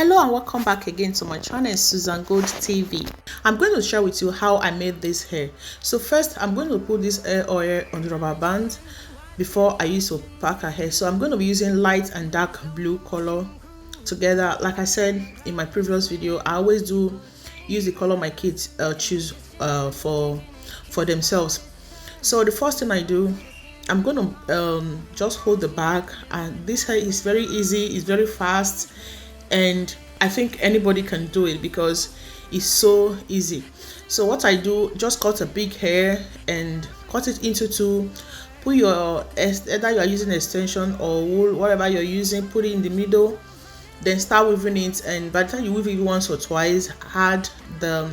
Hello and welcome back again to my channel, Susan Gold TV. I'm going to share with you how I made this hair. So first, I'm going to put this hair oil on the rubber band before I use to pack her hair. So I'm going to be using light and dark blue color together. Like I said in my previous video, I always do use the color my kids choose for themselves. So the first thing I do, I'm going to just hold the bag, and this hair is very easy, it's very fast, and I think anybody can do it because it's so easy. So what I do, just cut a big hair and cut it into two. Put your, either you are using extension or wool, whatever you're using, put it in the middle, then start weaving it. And by the time you weave it once or twice, add the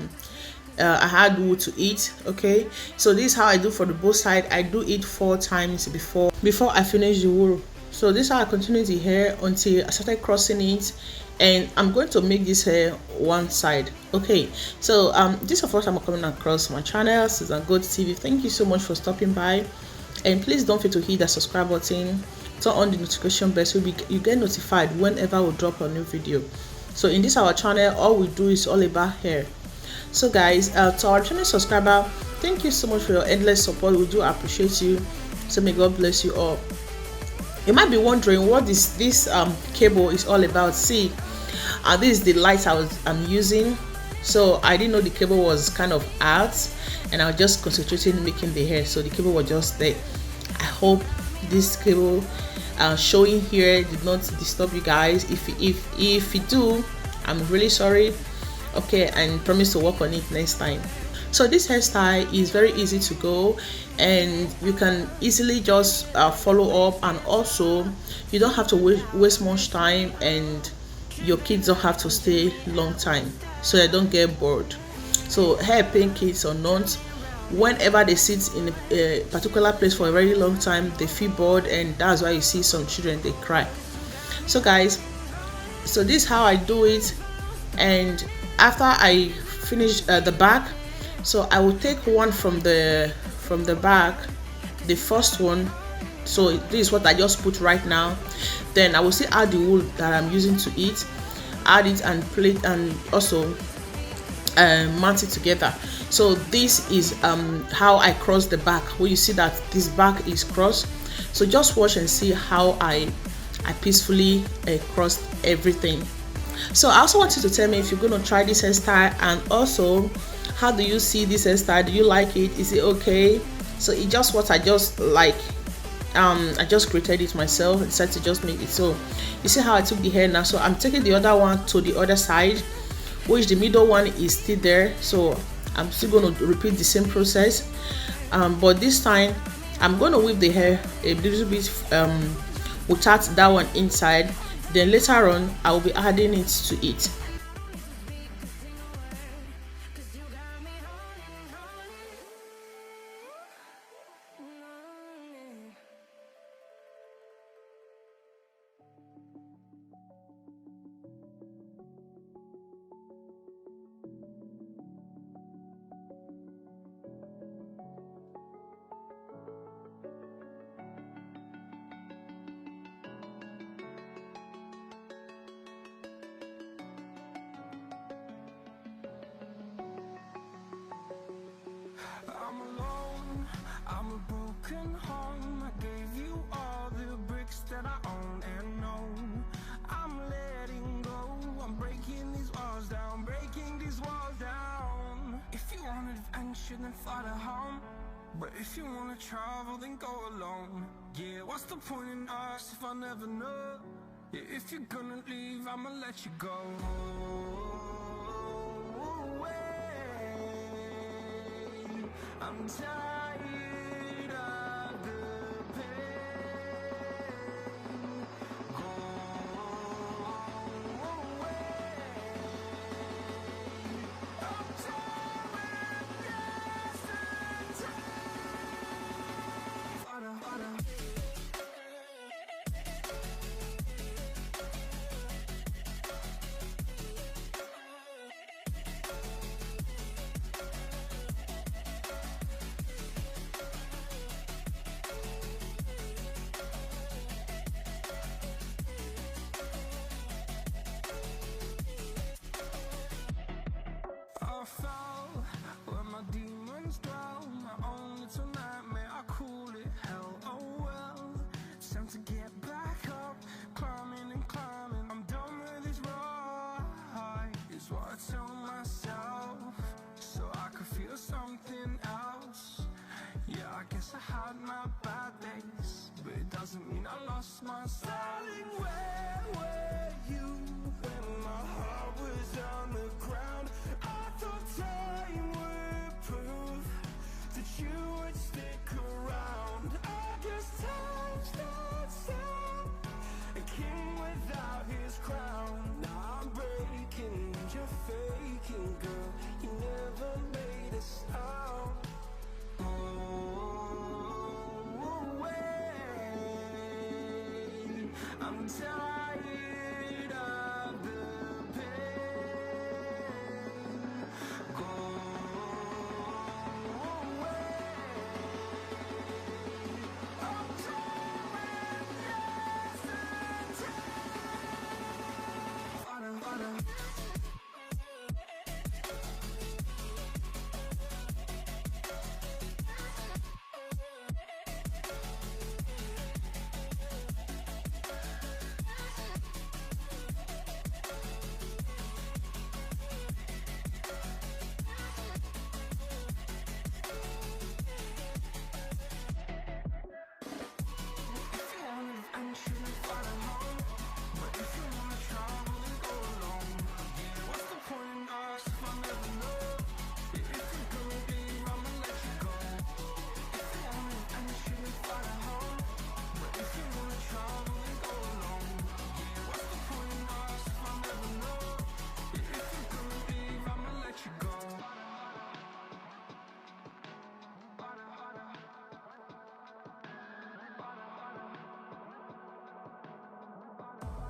I add wool to it. Okay, so this is how I do for the both side. I do it 4 times before I finish the wool. So this is how I continue the hair until I started crossing it, and I'm going to make this hair one side. Okay, so this is the first time I'm coming across my channel, Susan Gold TV. Thank you so much for stopping by, and please don't forget to hit that subscribe button, turn on the notification bell so you get notified whenever we drop a new video. So in this our channel, all we do is all about hair. So guys, to our channel subscriber, thank you so much for your endless support. We do appreciate you. So may God bless you all. You might be wondering what this cable is all about. See, this is the light I'm using. So I didn't know the cable was kind of out, and I was just concentrating making the hair, so the cable was just there. I hope this cable showing here did not disturb you guys. If you do, I'm really sorry. Okay, and promise to work on it next time. So this hairstyle is very easy to go, and you can easily just follow up, and also you don't have to waste much time, and your kids don't have to stay long time so they don't get bored. So hairpin kids or not, whenever they sit in a particular place for a very long time, they feel bored, and that's why you see some children, they cry. So guys, so this is how I do it. And after I finish the back, so I will take one from the back, the first one. So this is what I just put right now. Then I will still add the wool that I'm using to it, add it and plate, and also mount it together. So this is how I cross the back. Where you see that this back is crossed, so just watch and see how I peacefully crossed everything. So I also want you to tell me if you're going to try this hairstyle, and also how do you see this hairstyle? Do you like it? Is it okay? So it's just what I just like. I just created it myself. I decided to just make it. So you see how I took the hair now. So I'm taking the other one to the other side, which the middle one is still there. So I'm still going to repeat the same process, but this time I'm going to weave the hair a little bit without that one inside. Then later on, I will be adding it to it. I'm alone, I'm a broken home. I gave you all the bricks that I own and know. I'm letting go, I'm breaking these walls down, breaking these walls down. If you want adventure, then fly to home. But if you wanna travel, then go alone. Yeah, what's the point in us if I never know? Yeah, if you're gonna leave, I'ma let you go. I'm tired of the pain. Go away. I'm tired of yesterday. I'm tired of the pain. Go away. I'm torn yesterday. And shouldn't find a home. But if you wanna travel, then go alone. What's the point in us if I never know? If you're gonna leave, I'ma let you go. If you want it and you shouldn't find a home. But if you wanna travel, then go alone. What's the point in us if I never know? If you're gonna leave, I'ma let you go.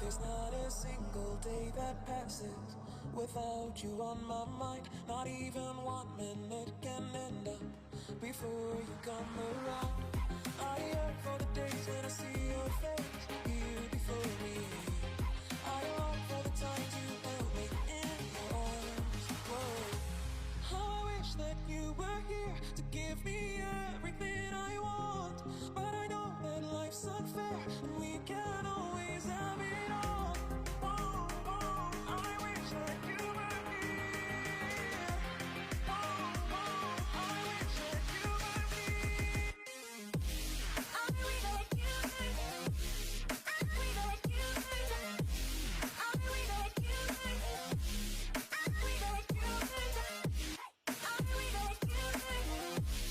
There's not a single day that passes without you on my mind. Not even 1 minute can end up before you come around. I yearn for the days when I see your face here before me. I long for the times you held me in your arms. Whoa. How I wish that you were here to give me everything I want. But I know that life's unfair and we can't always have it all. Whoa, whoa, I wish that you were here. Whoa, whoa, I wish that you were here. I wish that you were here. I wish that you were here. I wish that you were here. I wish that you were here.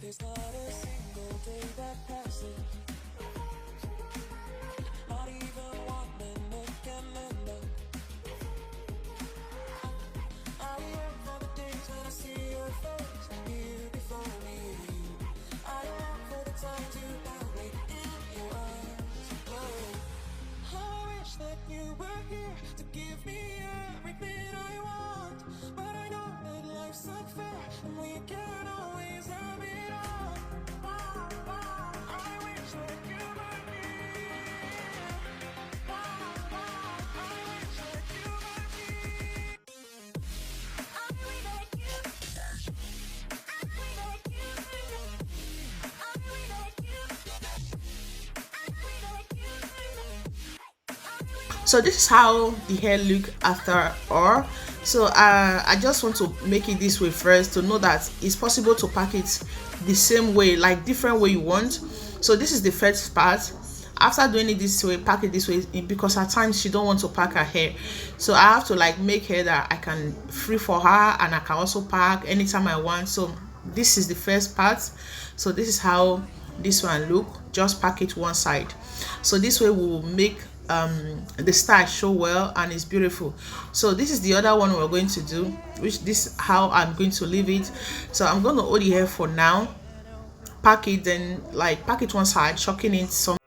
There's not a single day that passes, not even 1 minute can end up. I yearn for the days when I see your face here before me. I long for the times you held me in your arms. Whoa. How I wish that you were here to give me everything I want. But I know that life's unfair and we can't always have it all. Wow, wow, I wish that you were here. Wow, wow, I wish that you were here. I wish that you were here. I wish that you were here. I wish that you were here. I wish that you were here. So this is how the hair look after all. So I just want to make it this way first to know that it's possible to pack it the same way, like different way you want. So this is the first part. After doing it this way, pack it this way, because at times she don't want to pack her hair, so I have to like make her that I can free for her and I can also pack anytime I want. So this is the first part. So this is how this one look. Just pack it one side, so this way we will make the style show well and it's beautiful. So this is the other one we're going to do, which this how I'm going to leave it. So I'm going to hold the hair for now, pack it, then like pack it one side, shocking it some.